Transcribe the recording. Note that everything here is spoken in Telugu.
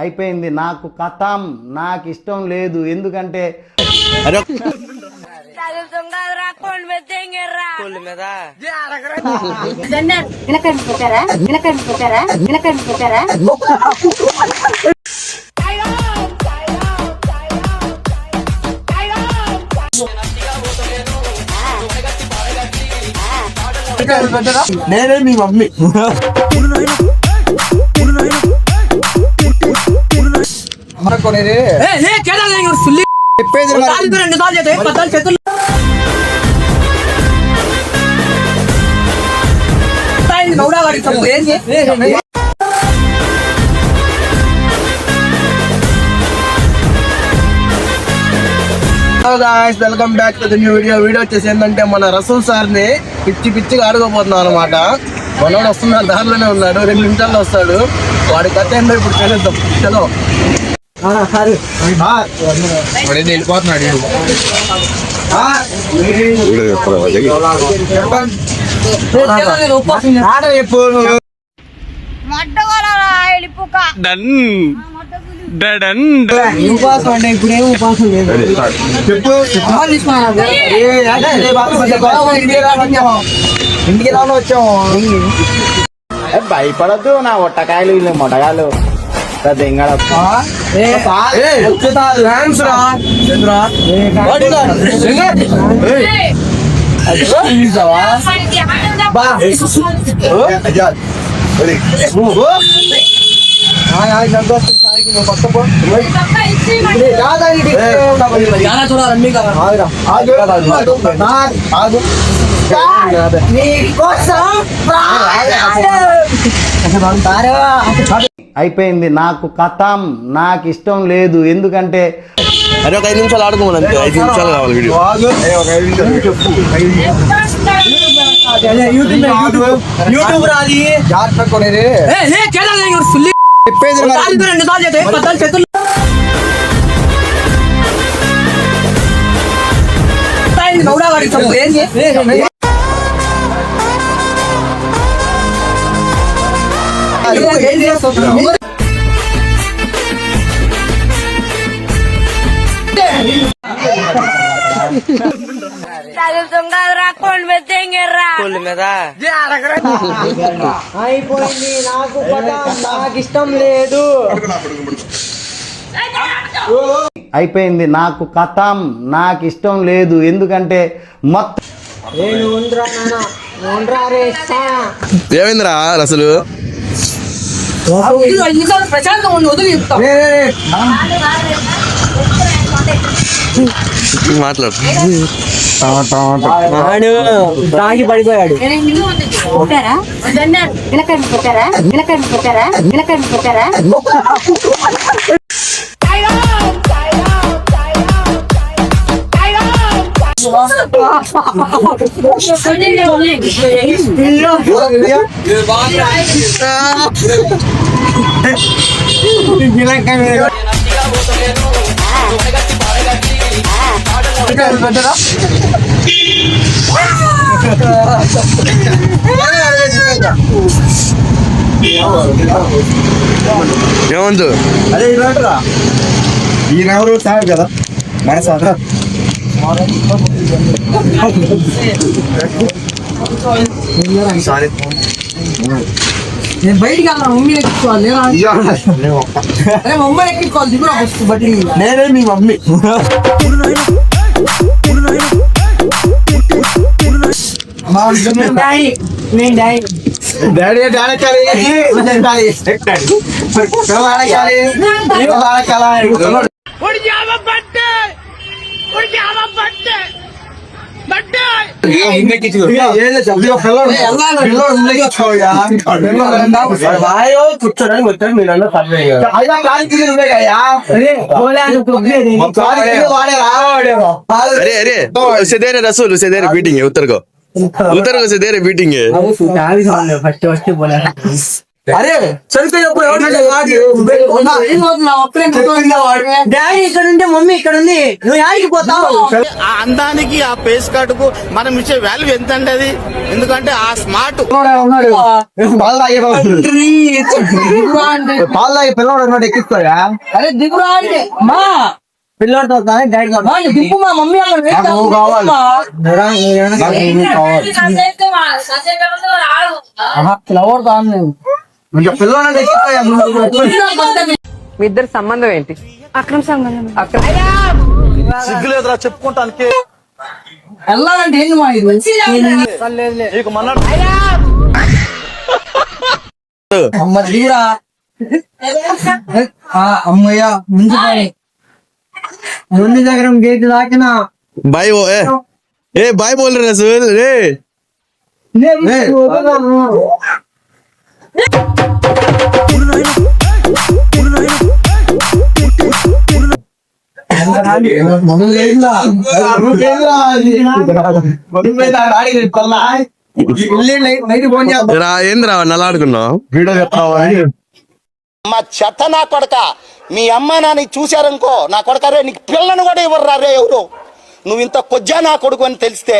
అయిపోయింది. నాకు కథం, నాకు ఇష్టం లేదు. ఎందుకంటే నేనే మీ mummy. Welcome back to the new video. వచ్చేసి ఏంటంటే మన రసూల్ సార్ ని పిచ్చిగా అడగబోతున్నాం అనమాట. మనోడు వస్తున్నాడు, దారిలోనే ఉన్నాడు, 2 నిమిషాల్లో వస్తాడు. వాడి కథ ఏంటో ఇప్పుడు తెలియద్దాం. చలో వెళ్ళిపోతున్నాడు. ఉపాసం అంటే ఇప్పుడేం ఉపాసం లేదు. ఇంటికి రాను వచ్చాము. భయపడద్దు. నా ఒట్టకాయలు వీళ్ళు మొట్టకాయలు అయిపోయింది. నాకు కథం, నాకు ఇష్టం లేదు. ఎందుకంటే అరే ఒక 5 నిమిషాలు ఆడుకోమని. 5 నిమిషాలు కావాలి వీడియో. యూట్యూబ్ రాది అయిపోయింది. నాకు నాకు ఇష్టం లేదు. అయిపోయింది. నాకు కథం, నాకు ఇష్టం లేదు. ఎందుకంటే మొత్తం ఏమైందిరా అసలు? మాట్లాడు. తాగి పడిపోయాడు. ఏమందు అదే ఇలాంటిరా ఈయనెవరు సార్ కదా మన సార్. నేను బయటికి వెళ్తాను. మమ్మీ ఎక్కించుకోవాలి. మమ్మీ ఎక్కించుకోవాలి. దిగురా ఫస్ట్ బట్టి. నేనే మీ మమ్మీ. డాడీ కూర్చోడానికి వచ్చాను. మీరు अरे रसूल उसे दे रहे बीटिंग है उतर को से दे रहे बीटिंग है। फर्स्ट बोला అరే చనిపోయినప్పుడు డాడీ ఇక్కడ ఉంటే మమ్మీ ఇక్కడ ఉంది, నువ్వు యాడికి పోతావు? ఆ అందానికి ఆ పేస్ కార్డుకు మనం ఇచ్చే వాల్యూ ఎంత అండి అది? ఎందుకంటే ఆ స్మార్ట్ పాలు తాగే దిగురా అంటే, పాలు తాగే పిల్లవాడు ఉన్నాడు ఎక్కిస్తాడా? అరే దిగురా అంటే మా పిల్లవాడితో డాడీ మా దింపు, మా మమ్మీ అక్కడ వెయిట్ నాకు నువ్వు కావాలి. ఫ్లవర్ కాదు ఇంకా పిల్లవాడు ఎక్కిస్తాయా? మీ ఇద్దరి సంబంధం ఏంటి? అక్రమ సంబంధం. సిగ్గులేదురా చెప్పుకుంటానికి. వెళ్ళాలంటే ఏంది మా ఇది? నీకు మన్నాడు అమ్మ దిగురా. అమ్మయ్య ముందు పని ముందు దగ్గర గేట్ దాకినా भाई वो ए भाई बोल रहे रसूल रे రా ఏంద్రా నలాడుకున్నావు వీడియో చెప్తావా మా చెత్త నా కొడక, మీ అమ్మ నాన్న చూశారనుకో, నా కొడక రే నీకు పిల్లను కూడా ఇవ్వరు రే ఎవరు. నువ్వు ఇంత కొజ్జా నా కొడుకు అని తెలిస్తే